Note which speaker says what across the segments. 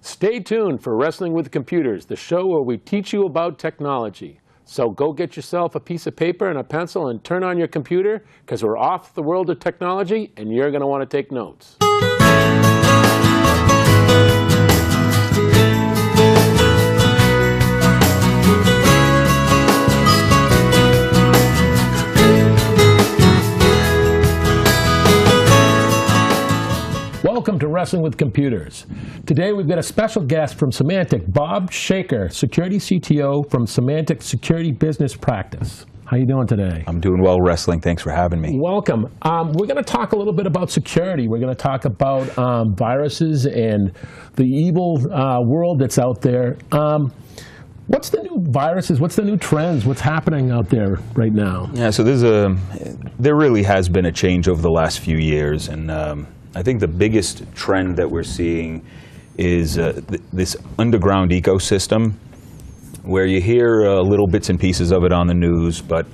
Speaker 1: Stay tuned for Wrestling with Computers, the show where we teach you about technology. So go get yourself a piece of paper and a pencil and turn on your computer, because we're off the world of technology and you're going to want to take notes. Welcome to Wrestling with Computers. Today we've got a special guest from Symantec, Bob Shaker, Security CTO from Symantec Security Business Practice. How you doing today?
Speaker 2: I'm doing well, Wrestling. Thanks for having me.
Speaker 1: Welcome. We're going to talk a little bit about security. We're going to talk about viruses and the evil world that's out there. What's the new viruses? What's the new trends? What's happening out there right now?
Speaker 2: Yeah, so there really has been a change over the last few years, and I think the biggest trend that we're seeing is this underground ecosystem, where you hear little bits and pieces of it on the news, but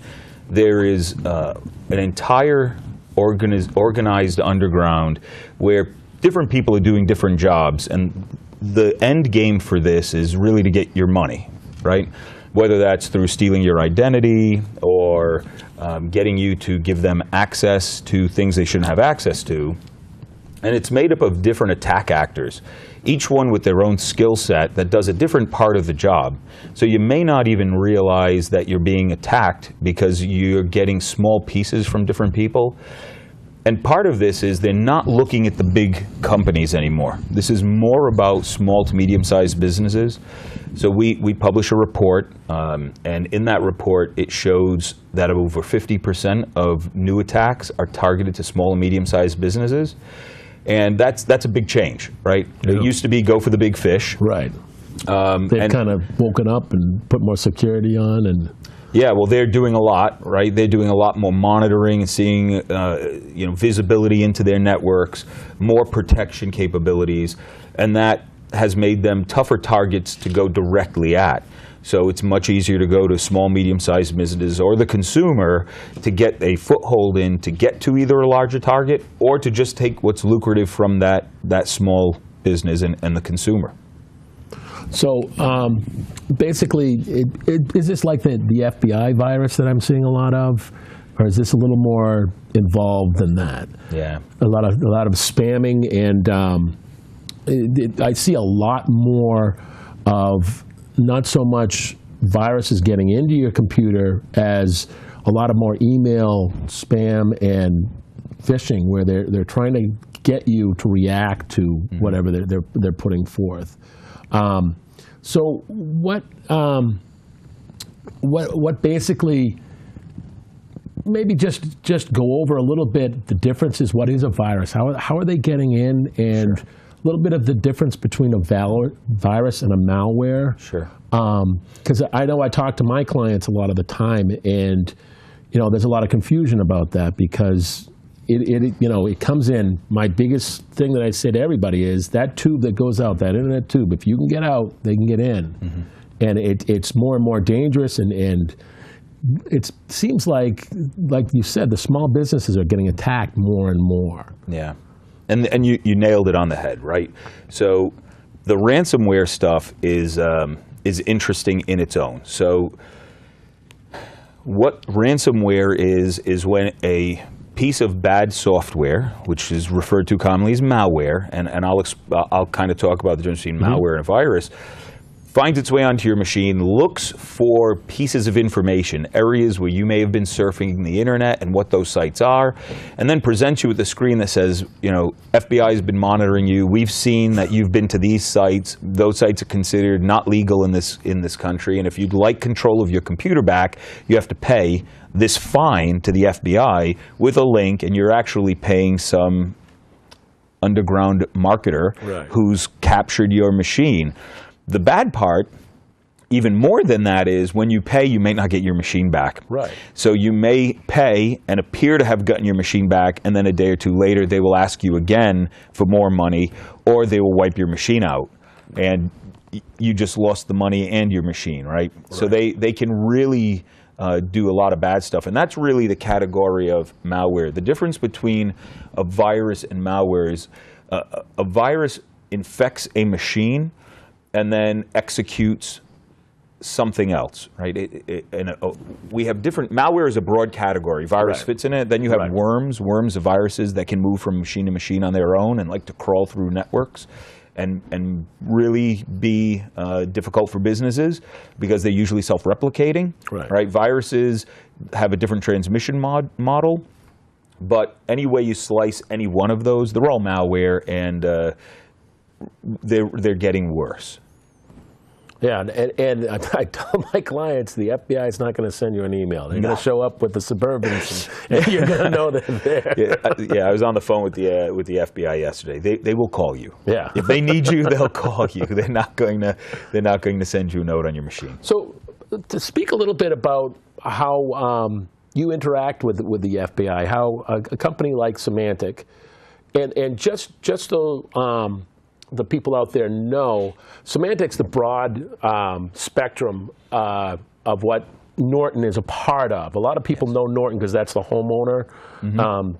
Speaker 2: there is an entire organized underground where different people are doing different jobs, and the end game for this is really to get your money, right? Whether that's through stealing your identity or getting you to give them access to things they shouldn't have access to. And it's made up of different attack actors, each one with their own skill set that does a different part of the job. So you may not even realize that you're being attacked because you're getting small pieces from different people. And part of this is they're not looking at the big companies anymore. This is more about small to medium-sized businesses. So we publish a report, and in that report it shows that over 50% of new attacks are targeted to small and medium-sized businesses. And that's a big change, right? Yeah. It used to be go for the big fish.
Speaker 1: Right. They've kind of woken up and put more security on. And
Speaker 2: yeah, well, they're doing a lot, right? They're doing a lot more monitoring and seeing visibility into their networks, more protection capabilities, and that has made them tougher targets to go directly at. So it's much easier to go to small, medium-sized businesses or the consumer to get a foothold in, to get to either a larger target or to just take what's lucrative from that small business and the consumer.
Speaker 1: So basically, is this like the FBI virus that I'm seeing a lot of, or is this a little more involved than that?
Speaker 2: Yeah,
Speaker 1: a lot of spamming, and I see a lot more of not so much viruses getting into your computer as a lot of more email spam and phishing, where they're trying to get you to react to whatever they're putting forth. So what basically, maybe just go over a little bit the differences. What is a virus? How are they getting in? And sure. A little bit of the difference between a virus and a malware.
Speaker 2: Sure.
Speaker 1: Because I know I talk to my clients a lot of the time, and there's a lot of confusion about that, because it comes in. My biggest thing that I say to everybody is that tube that goes out, that internet tube, if you can get out, they can get in. And it's more and more dangerous, and it seems like you said, the small businesses are getting attacked more and more.
Speaker 2: Yeah. And you nailed it on the head, right? So the ransomware stuff is interesting in its own. So what ransomware is when a piece of bad software, which is referred to commonly as malware, and I'll kind of talk about the difference between malware and a virus, finds its way onto your machine, looks for pieces of information, areas where you may have been surfing the internet and what those sites are, and then presents you with a screen that says, FBI has been monitoring you. We've seen that you've been to these sites. Those sites are considered not legal in this country, and if you'd like control of your computer back, you have to pay this fine to the FBI with a link, and you're actually paying some underground marketer who's captured your machine. The bad part, even more than that, is when you pay, you may not get your machine back.
Speaker 1: Right.
Speaker 2: So you may pay and appear to have gotten your machine back, and then a day or two later they will ask you again for more money, or they will wipe your machine out, and you just lost the money and your machine, right? So they can really do a lot of bad stuff, and that's really the category of malware. The difference between a virus and malware is a virus infects a machine and then executes something else, right? We have different, malware is a broad category. Virus fits in it. Then you have worms. Worms are viruses that can move from machine to machine on their own and like to crawl through networks and really be difficult for businesses because they're usually self-replicating, right? Viruses have a different transmission model, but any way you slice any one of those, they're all malware, and they're getting worse.
Speaker 1: Yeah, and I tell my clients the FBI is not going to send you an email. They're going to show up with the Suburbans, and you're going to know they're there.
Speaker 2: Yeah, I was on the phone with the FBI yesterday. They will call you.
Speaker 1: Yeah,
Speaker 2: if they need you, they'll call you. They're not going to send you a note on your machine.
Speaker 1: So, to speak a little bit about how you interact with the FBI, how a company like Symantec, and just so the people out there know, Symantec's the broad spectrum of what Norton is a part of. A lot of people know Norton because that's the homeowner.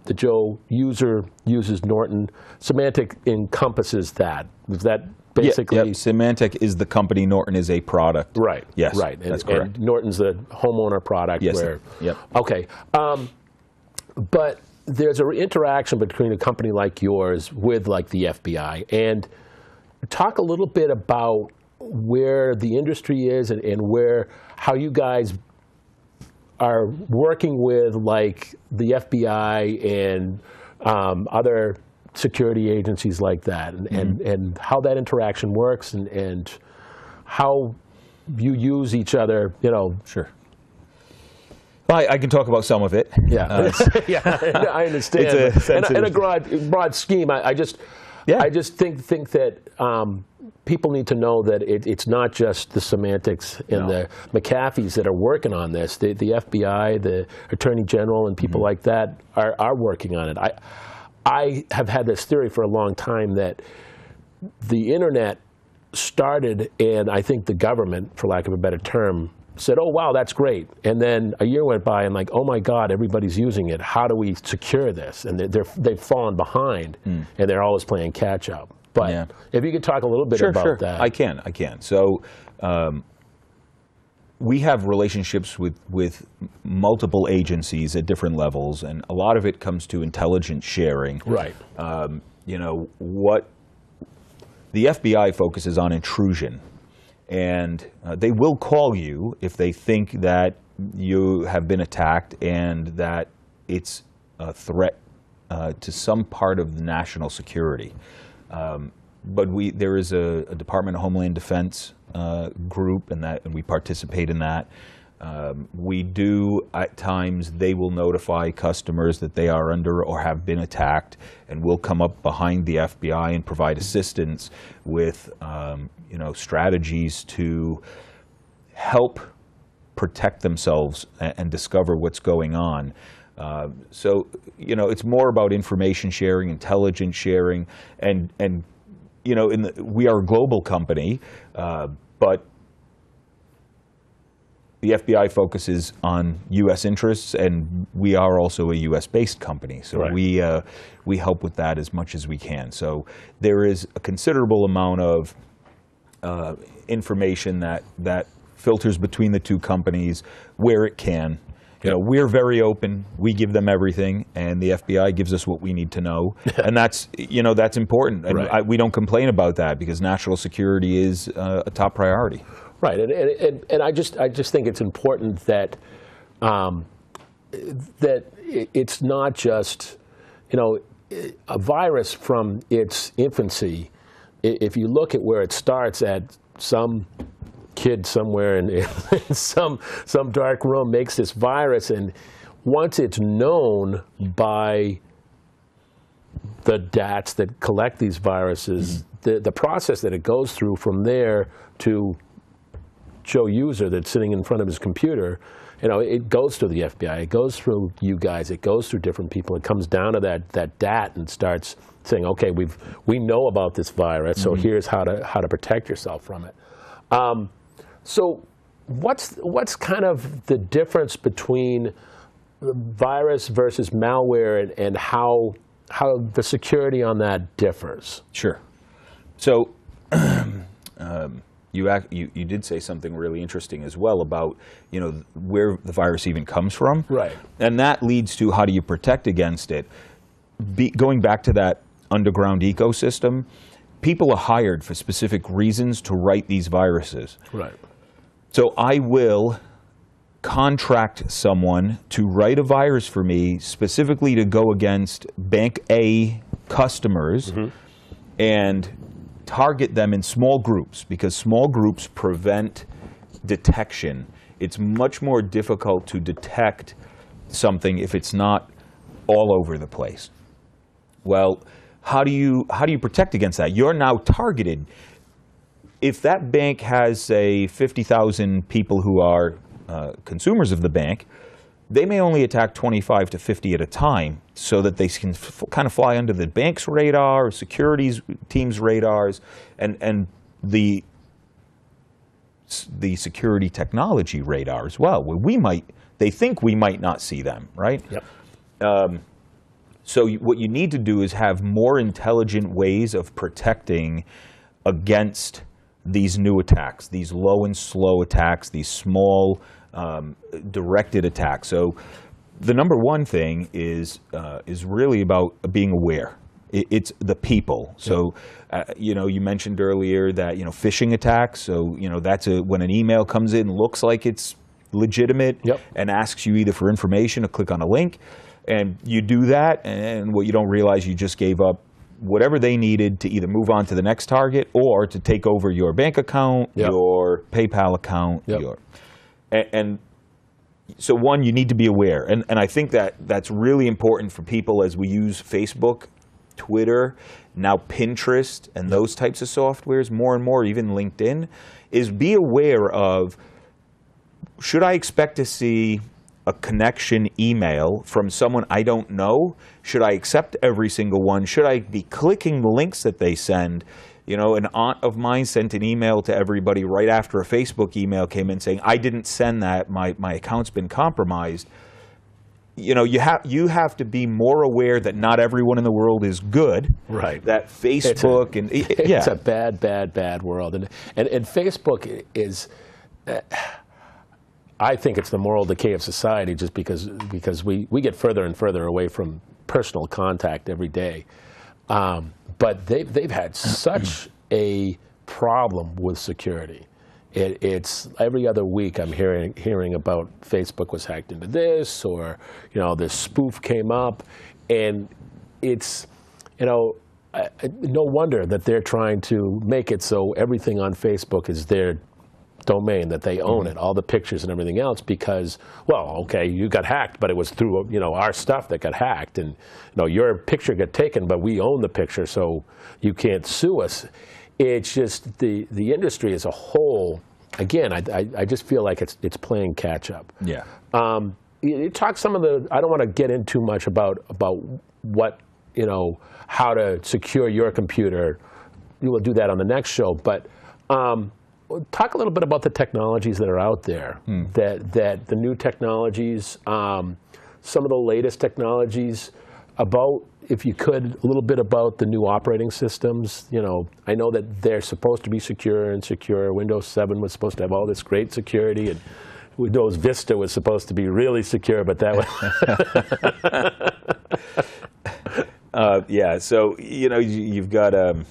Speaker 1: The Joe user uses Norton. Symantec encompasses that. Is that basically?
Speaker 2: Yeah, Symantec is the company. Norton is a product.
Speaker 1: Right.
Speaker 2: Yes.
Speaker 1: Right.
Speaker 2: That's correct.
Speaker 1: And Norton's the homeowner product.
Speaker 2: Yes.
Speaker 1: Yep. Okay. But there's an interaction between a company like yours with like the FBI, and talk a little bit about where the industry is and how you guys are working with like the FBI and other security agencies like that, and how that interaction works and how you use each other, you know.
Speaker 2: Sure. Well, I can talk about some of it.
Speaker 1: Yeah, yeah, I understand. In a broad scheme, I just think that people need to know that it's not just the Symantecs and the McAfees that are working on this. The FBI, the Attorney General, and people like that are working on it. I have had this theory for a long time that the internet started, and I think the government, for lack of a better term, said, oh, wow, that's great. And then a year went by and like, oh, my God, everybody's using it. How do we secure this? And they've fallen behind, and they're always playing catch up. But if you could talk a little bit about that.
Speaker 2: I can. So we have relationships with multiple agencies at different levels, and a lot of it comes to intelligence sharing.
Speaker 1: Right.
Speaker 2: You know, what the FBI focuses on intrusion. And they will call you if they think that you have been attacked and that it's a threat to some part of the national security. But there is a Department of Homeland Defense group, and we participate in that. We do, at times, they will notify customers that they are under or have been attacked, and we'll come up behind the FBI and provide assistance with strategies to help protect themselves and discover what's going on. So, it's more about information sharing, intelligence sharing, and we are a global company, but the FBI focuses on U.S. interests, and we are also a U.S.-based company. So we help with that as much as we can. So there is a considerable amount of information that filters between the two companies where it can. We're very open. We give them everything, and the FBI gives us what we need to know, and that's important. And we don't complain about that because national security is a top priority.
Speaker 1: Right, and I just think it's important that that it's not just a virus from its infancy. If you look at where it starts at some kid somewhere in some dark room makes this virus, and once it's known by the DATs that collect these viruses, the process that it goes through from there to Joe user that's sitting in front of his computer, it goes through the FBI, it goes through you guys, it goes through different people. It comes down to that DAT and starts saying, okay, we know about this virus, so here's how to protect yourself from it. So what's kind of the difference between virus versus malware, and how the security on that differs?
Speaker 2: Sure. So you did say something really interesting as well about, where the virus even comes from.
Speaker 1: Right.
Speaker 2: And that leads to how do you protect against it. Going back to that underground ecosystem, people are hired for specific reasons to write these viruses.
Speaker 1: Right.
Speaker 2: So I will contract someone to write a virus for me specifically to go against Bank A customers and target them in small groups, because small groups prevent detection. It's much more difficult to detect something if it's not all over the place. Well, how do you protect against that? You're now targeted. If that bank has, say, 50,000 people who are consumers of the bank, they may only attack 25 to 50 at a time, so that they can kind of fly under the bank's radar, securities team's radars, and the security technology radar as well, where they think we might not see them, right?
Speaker 1: Yep.
Speaker 2: So what you need to do is have more intelligent ways of protecting against these new attacks, these low and slow attacks, these small directed attacks. So the number one thing is really about being aware. It's the people. So you mentioned earlier that phishing attacks. So that's when an email comes in, looks like it's legitimate, and asks you either for information or click on a link. And you do that, and what you don't realize, you just gave up whatever they needed to either move on to the next target or to take over your bank account, your PayPal account. And so one, you need to be aware. And I think that's really important for people as we use Facebook, Twitter, now Pinterest, and those types of softwares more and more, even LinkedIn, is be aware of, should I expect to see a connection email from someone I don't know? Should I accept every single one? Should I be clicking the links that they send? An aunt of mine sent an email to everybody right after a Facebook email came in saying, I didn't send that, my account's been compromised. You have to be more aware that not everyone in the world is good.
Speaker 1: Right.
Speaker 2: That Facebook
Speaker 1: it's a bad world. And Facebook is... I think it's the moral decay of society, just because we get further and further away from personal contact every day. But they've had such a problem with security. It's every other week I'm hearing about Facebook was hacked into this, or this spoof came up, and it's no wonder that they're trying to make it so everything on Facebook is their domain, that they own it, all the pictures and everything else, because, well, okay, you got hacked, but it was through our stuff that got hacked, and your picture got taken, but we own the picture, so you can't sue us. It's just the industry as a whole. Again, I just feel like it's playing catch up.
Speaker 2: Yeah.
Speaker 1: You talk some of the. I don't want to get in too much about what how to secure your computer. We will do that on the next show, but. Talk a little bit about the technologies that are out there, that the new technologies, some of the latest technologies, about, if you could, a little bit about the new operating systems. I know that they're supposed to be secure and secure. Windows 7 was supposed to have all this great security, and Windows Vista was supposed to be really secure, but that was...
Speaker 2: yeah, so, you've got a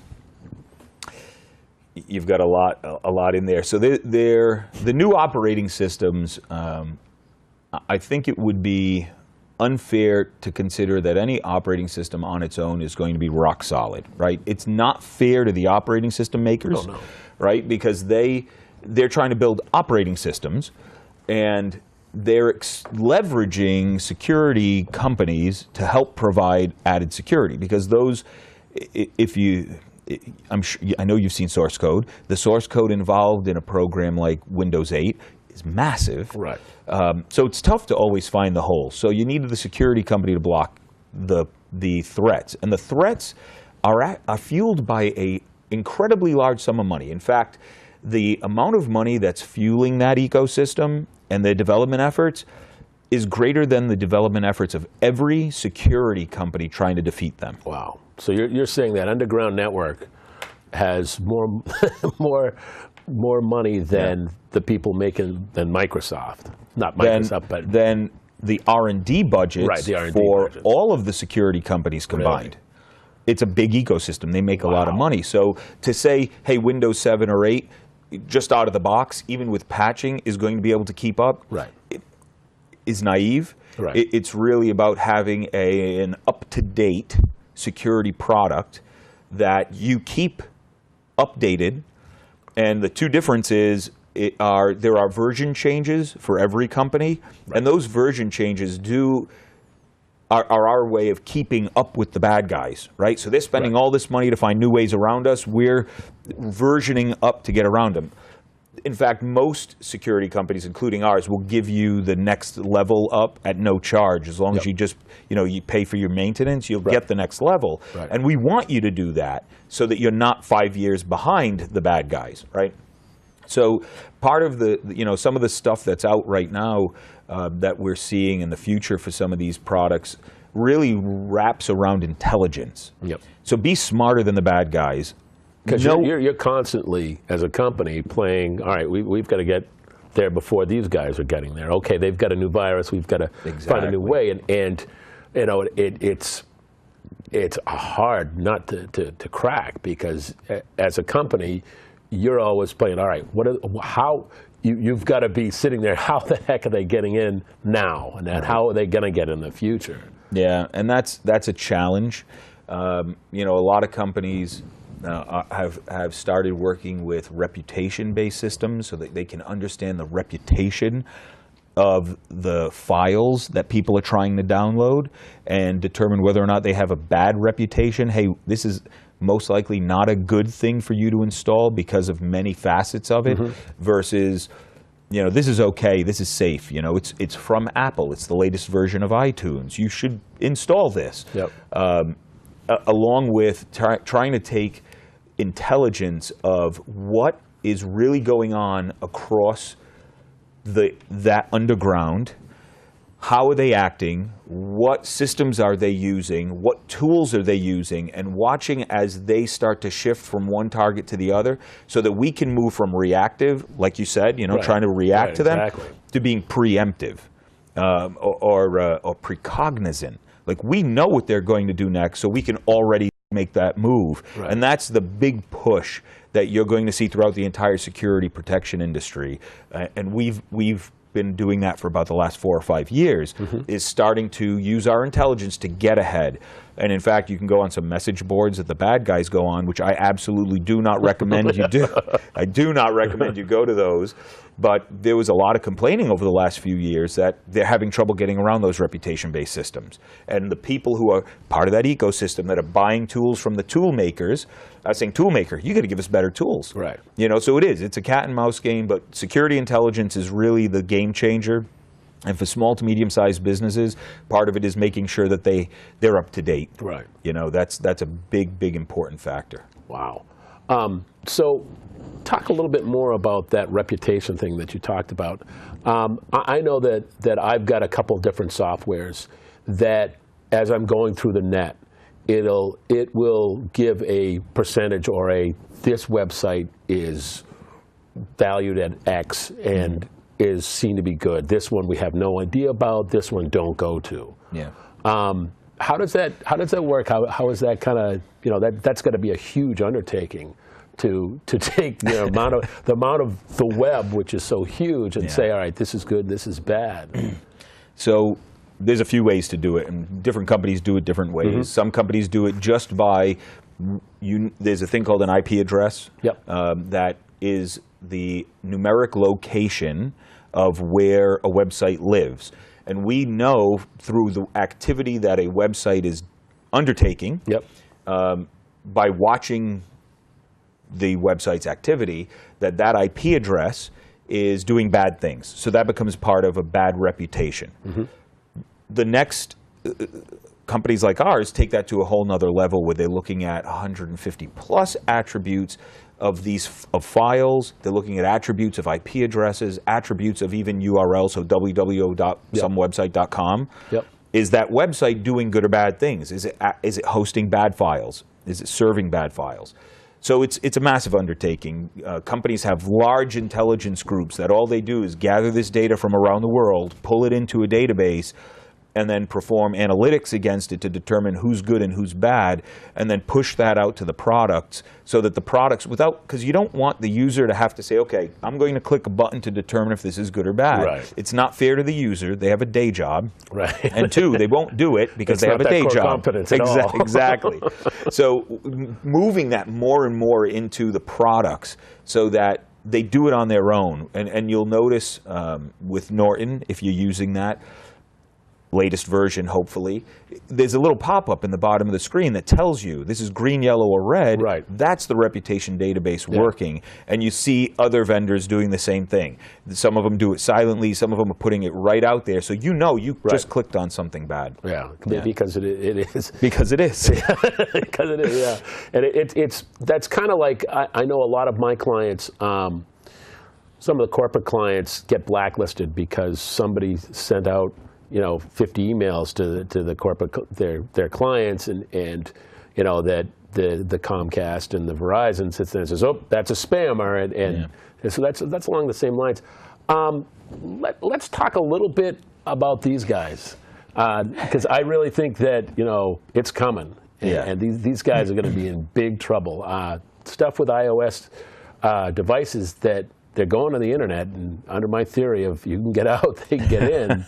Speaker 2: lot in there. So the new operating systems, I think it would be unfair to consider that any operating system on its own is going to be rock solid, right? It's not fair to the operating system makers, right? Because they're trying to build operating systems, and they're leveraging security companies to help provide added security, because those, I know you've seen source code. The source code involved in a program like Windows 8 is massive.
Speaker 1: Right.
Speaker 2: So it's tough to always find the holes. So you needed the security company to block the threats. And the threats are fueled by an incredibly large sum of money. In fact, the amount of money that's fueling that ecosystem and the development efforts is greater than the development efforts of every security company trying to defeat them.
Speaker 1: Wow. So you're saying that underground network has more more money than the people making than Microsoft. Not Microsoft, but
Speaker 2: then the R&D budgets
Speaker 1: right, the R&D
Speaker 2: for
Speaker 1: budgets.
Speaker 2: all of the security companies combined.
Speaker 1: Really?
Speaker 2: It's a big ecosystem. They make a lot of money. So to say, hey, Windows 7 or 8, just out of the box, even with patching, is going to be able to keep up,
Speaker 1: right,
Speaker 2: is naive.
Speaker 1: Right.
Speaker 2: It's really about having an up-to-date security product that you keep updated. And the two differences there are version changes for every company, right, and those version changes are our way of keeping up with the bad guys, right? So they're spending all this money to find new ways around us. We're versioning up to get around them. In fact, most security companies, including ours, will give you the next level up at no charge. As long as you just, you pay for your maintenance, you'll get the next level.
Speaker 1: Right.
Speaker 2: And we want you to do that so that you're not 5 years behind the bad guys, right? So part of some of the stuff that's out right now that we're seeing in the future for some of these products really wraps around intelligence.
Speaker 1: Yep.
Speaker 2: So be smarter than the bad guys.
Speaker 1: Because you're constantly, as a company, playing, all right, we've got to get there before these guys are getting there. Okay, they've got a new virus, we've got to find a new way. And it's hard not to crack, because as a company, you're always playing, all right, you've got to be sitting there, how the heck are they getting in now? And then how are they going to get in the future?
Speaker 2: Yeah, and that's a challenge. A lot of companies have started working with reputation-based systems so that they can understand the reputation of the files that people are trying to download and determine whether or not they have a bad reputation. Hey, this is most likely not a good thing for you to install because of many facets of it, versus, this is okay, this is safe. It's from Apple, it's the latest version of iTunes. You should install this.
Speaker 1: Yep.
Speaker 2: Along with trying to take intelligence of what is really going on across that underground. How are they acting? What systems are they using? What tools are they using? And watching as they start to shift from one target to the other, so that we can move from reactive, like you said,
Speaker 1: right,
Speaker 2: trying to react to them,
Speaker 1: exactly,
Speaker 2: to being preemptive or precognizant. Like, we know what they're going to do next, so we can already make that move.
Speaker 1: Right.
Speaker 2: And that's the big push that you're going to see throughout the entire security protection industry. And we've been doing that for about the last 4 or 5 years, is starting to use our intelligence to get ahead. And in fact, you can go on some message boards that the bad guys go on, which I absolutely do not recommend you do. I do not recommend you go to those. But there was a lot of complaining over the last few years that they're having trouble getting around those reputation-based systems. And the people who are part of that ecosystem that are buying tools from the tool makers are saying, tool maker, you got to give us better tools.
Speaker 1: Right.
Speaker 2: So it's a cat and mouse game, but security intelligence is really the game changer. And for small to medium-sized businesses, part of it is making sure that they're up to date.
Speaker 1: Right.
Speaker 2: That's a big important factor.
Speaker 1: Wow. So talk a little bit more about that reputation thing that you talked about. I know that I've got a couple different softwares that, as I'm going through the net, it will give a percentage or this website is valued at X and is seen to be good. This one we have no idea about. This one don't go to.
Speaker 2: Yeah.
Speaker 1: How does that work? How is that kind of, that's got to be a huge undertaking to take the amount of the web, which is so huge, and say, all right, this is good, this is bad.
Speaker 2: So there's a few ways to do it, and different companies do it different ways. Some companies do it just by, there's a thing called an IP address.
Speaker 1: Yep.
Speaker 2: That is the numeric location of where a website lives. And we know through the activity that a website is undertaking,
Speaker 1: Yep.
Speaker 2: By watching the website's activity, that IP address is doing bad things. So that becomes part of a bad reputation. The next, companies like ours take that to a whole nother level, where they're looking at 150 plus attributes of files. They're looking at attributes of IP addresses, attributes of even URLs, so www.somewebsite.com.
Speaker 1: Yep.
Speaker 2: Is that website doing good or bad things? Is it hosting bad files? Is it serving bad files? So it's a massive undertaking. Companies have large intelligence groups that all they do is gather this data from around the world, pull it into a database, and then perform analytics against it to determine who's good and who's bad, and then push that out to the products so that the products, because you don't want the user to have to say, okay, I'm going to click a button to determine if this is good or bad.
Speaker 1: Right.
Speaker 2: It's not fair to the user. They have a day job.
Speaker 1: Right.
Speaker 2: And two, they won't do it because
Speaker 1: It's
Speaker 2: they have a day job.
Speaker 1: Competence at all.
Speaker 2: Exactly. So moving that more and more into the products so that they do it on their own. And you'll notice with Norton, if you're using that, latest version, hopefully, there's a little pop-up in the bottom of the screen that tells you this is green, yellow, or red.
Speaker 1: Right.
Speaker 2: That's the reputation database working. And you see other vendors doing the same thing. Some of them do it silently. Some of them are putting it right out there. So you know you just clicked on something bad.
Speaker 1: Yeah, because it is.
Speaker 2: Because it is.
Speaker 1: Because it is, yeah. And it's that's kind of like, I know a lot of my clients, some of the corporate clients get blacklisted because somebody sent out 50 emails to the corporate their clients, and that the Comcast and the Verizon sits there and says, oh, that's a spammer, and so that's along the same lines. Let's talk a little bit about these guys, because I really think that it's coming, and these guys are going to be in big trouble. Stuff with iOS devices that they're going to the internet, and under my theory of you can get out, they can get in.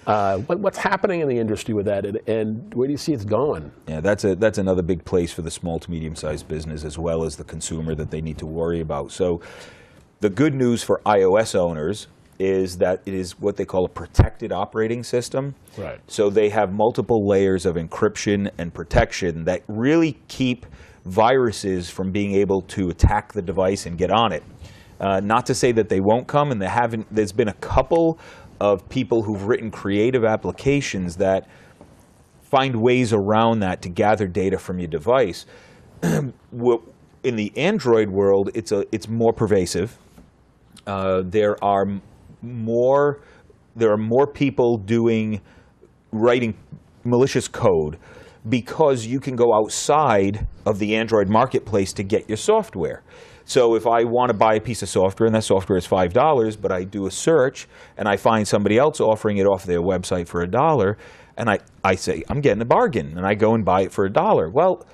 Speaker 1: What's happening in the industry with that, and where do you see it's going?
Speaker 2: Yeah, that's another big place for the small to medium-sized business as well as the consumer that they need to worry about. So the good news for iOS owners is that it is what they call a protected operating system.
Speaker 1: Right.
Speaker 2: So they have multiple layers of encryption and protection that really keep viruses from being able to attack the device and get on it. Not to say that they won't come, and there's been a couple of people who've written creative applications that find ways around that to gather data from your device. In the Android world, it's more pervasive. There are more people writing malicious code because you can go outside of the Android marketplace to get your software. So if I want to buy a piece of software, and that software is $5, but I do a search, and I find somebody else offering it off their website for $1, and I say, I'm getting a bargain, and I go and buy it for $1. Well,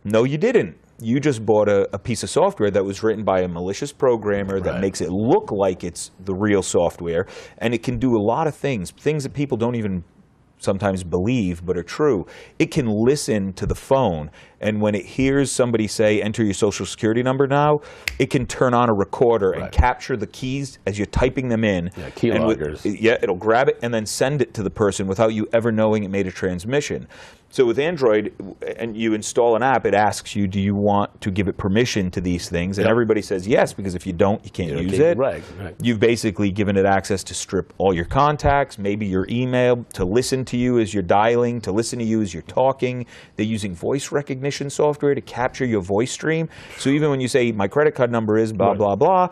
Speaker 2: no, you didn't. You just bought a piece of software that was written by a malicious programmer that makes it look like it's the real software, and it can do a lot of things that people don't even sometimes believe but are true. It can listen to the phone, and when it hears somebody say, enter your social security number now, it can turn on a recorder and capture the keys as you're typing them in.
Speaker 1: Yeah, key loggers.
Speaker 2: It'll grab it and then send it to the person without you ever knowing it made a transmission. So with Android, and you install an app, it asks you, do you want to give it permission to these things? And everybody says yes, because if you don't, you can't use it.
Speaker 1: Right.
Speaker 2: You've basically given it access to strip all your contacts, maybe your email, to listen to you as you're dialing, to listen to you as you're talking. They're using voice recognition software to capture your voice stream. So even when you say, my credit card number is blah, blah, blah,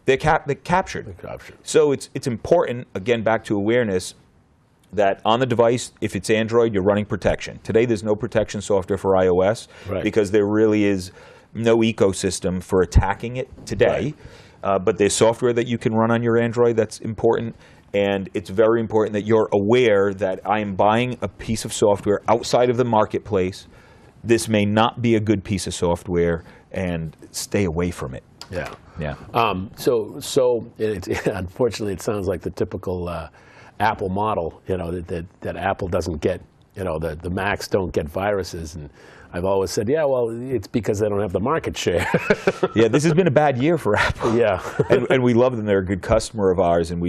Speaker 2: they're captured. So it's important, again, back to awareness, that on the device, if it's Android, you're running protection. Today, there's no protection software for iOS because there really is no ecosystem for attacking it today. But there's software that you can run on your Android that's important. And it's very important that you're aware that I am buying a piece of software outside of the marketplace. This may not be a good piece of software, and stay away from it.
Speaker 1: Yeah. So unfortunately, it sounds like the typical Apple model, that Apple doesn't get, the Macs don't get viruses, and I've always said, yeah, well, it's because they don't have the market share.
Speaker 2: Yeah, this has been a bad year for Apple.
Speaker 1: Yeah,
Speaker 2: and we love them; they're a good customer of ours, and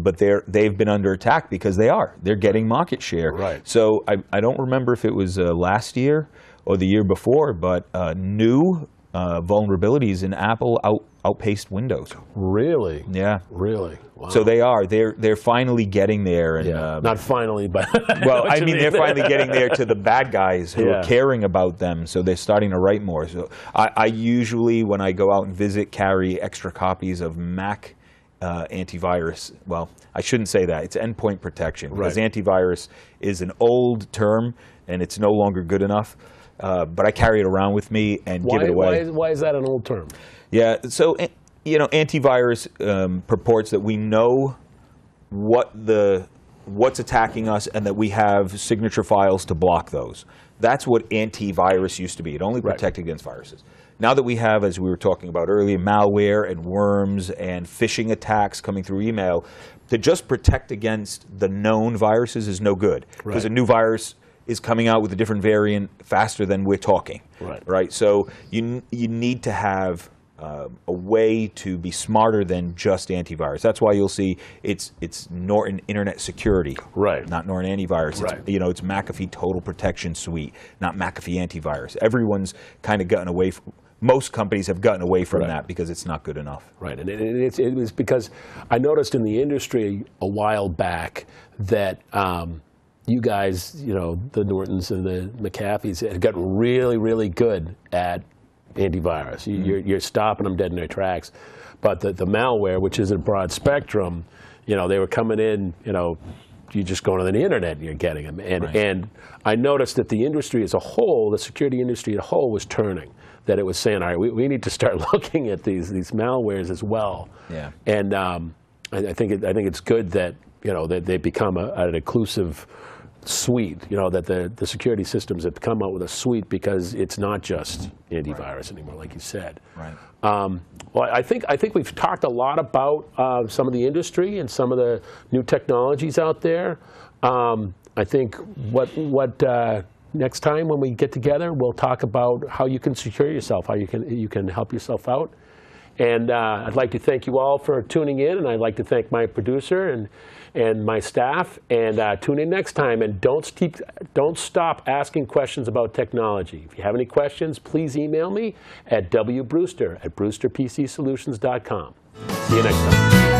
Speaker 2: but they've been under attack because they're getting market share.
Speaker 1: Right.
Speaker 2: So I don't remember if it was last year or the year before, but new vulnerabilities in Apple outpaced Windows.
Speaker 1: Really?
Speaker 2: Yeah.
Speaker 1: Really? Wow.
Speaker 2: So they're finally getting there. And,
Speaker 1: not finally, but
Speaker 2: well, I mean, they're finally getting there to the bad guys who are caring about them. So they're starting to write more. So I usually, when I go out and visit, carry extra copies of Mac antivirus. Well, I shouldn't say that. It's endpoint protection, because antivirus is an old term and it's no longer good enough. but I carry it around with me and give it away.
Speaker 1: Why is that an old term?
Speaker 2: Yeah, so antivirus purports that we know what's attacking us and that we have signature files to block those. That's what antivirus used to be. It only protected against viruses. Now that we have, as we were talking about earlier, malware and worms and phishing attacks coming through email, to just protect against the known viruses is no good. Because a new virus is coming out with a different variant faster than we're talking. Right? So you need to have a way to be smarter than just antivirus. That's why you'll see it's Norton Internet Security, not Norton Antivirus. It's McAfee Total Protection Suite, not McAfee Antivirus. Everyone's kind of gotten away from. Most companies have gotten away from that because it's not good enough.
Speaker 1: Right, and it was because I noticed in the industry a while back that you guys, the Nortons and the McAfees, had gotten really, really good at antivirus. You're stopping them dead in their tracks. But the malware, which is a broad spectrum, they were coming in, you just go to the internet and you're getting them. And I noticed that the industry as a whole, the security industry as a whole, was turning. That it was saying, all right, we need to start looking at these malwares as well.
Speaker 2: Yeah.
Speaker 1: And I think it's good that that they become an inclusive suite. That the security systems have come out with a suite because it's not just antivirus anymore, like you said.
Speaker 2: Right.
Speaker 1: Well, I think we've talked a lot about some of the industry and some of the new technologies out there. I think what next time when we get together, we'll talk about how you can secure yourself, how you can help yourself out. And I'd like to thank you all for tuning in, and I'd like to thank my producer and my staff. And tune in next time, and don't stop asking questions about technology. If you have any questions, please email me at wbrewster@brewsterpcsolutions.com. See you next time.